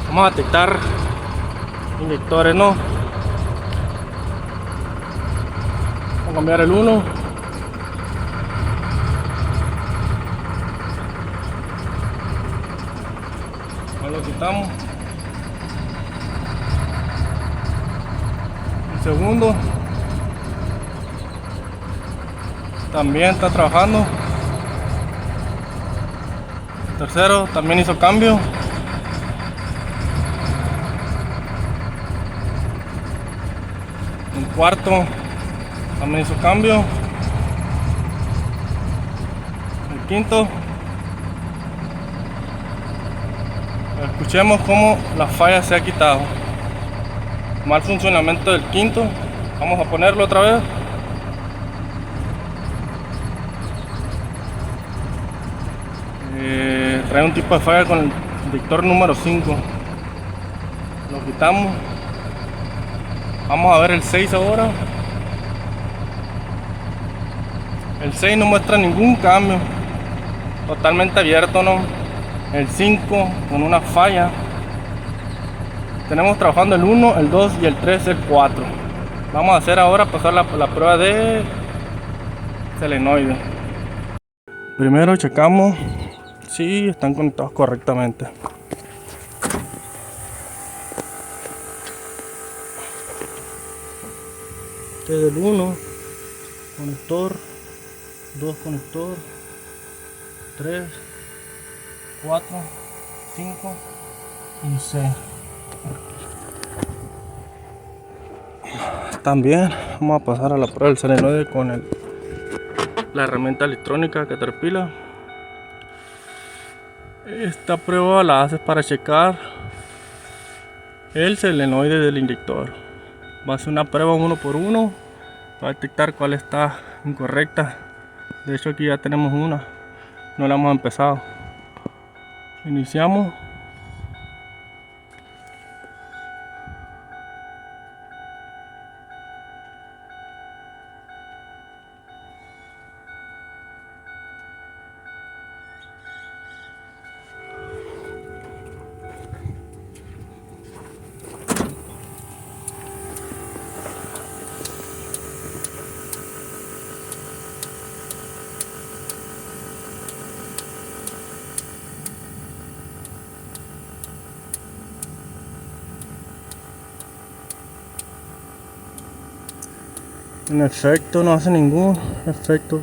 Vamos a detectar inyectores, ¿no? Vamos a cambiar el 1. Ahí lo quitamos. El segundo también está trabajando. El tercero también hizo cambio. El cuarto también hizo cambio. El quinto. Escuchemos cómo la falla se ha quitado. Mal funcionamiento del quinto. Vamos a ponerlo otra vez. Trae un tipo de falla con el inyector número 5. Lo quitamos. Vamos a ver el 6 ahora. El 6 no muestra ningún cambio. Totalmente abierto, ¿no? El 5 con una falla. Tenemos trabajando el 1, el 2 y el 3, el 4. Vamos a hacer ahora pasar la prueba de solenoide. Primero checamos si están conectados correctamente. Este es el 1, conector, 2 conector, 3, 4, 5 y 6. También vamos a pasar a la prueba del solenoide con la herramienta electrónica Caterpillar. Esta prueba la haces para checar el solenoide del inyector. Va a ser una prueba uno por uno para detectar cuál está incorrecta. De hecho aquí ya tenemos una, no la hemos empezado. Iniciamos. En efecto no hace ningún efecto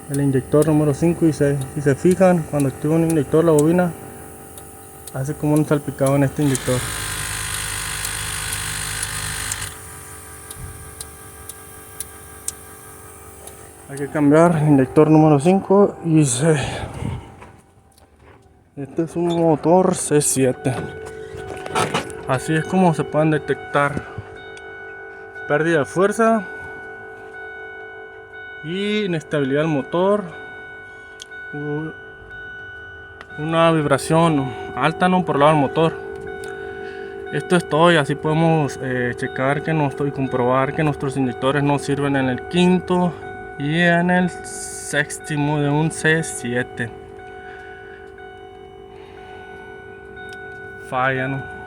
el inyector número 5 y 6. Si se fijan, cuando activa un inyector la bobina hace como un salpicado en este inyector. Hay que cambiar el inyector número 5 y 6. Este es un motor C7. Así es como se pueden detectar pérdida de fuerza y inestabilidad del motor, una vibración alta, ¿no?, por el lado del motor. Esto es todo, y así podemos checar y comprobar que nuestros inyectores no sirven en el quinto y en el séptimo de un C7. Falla, ¿no?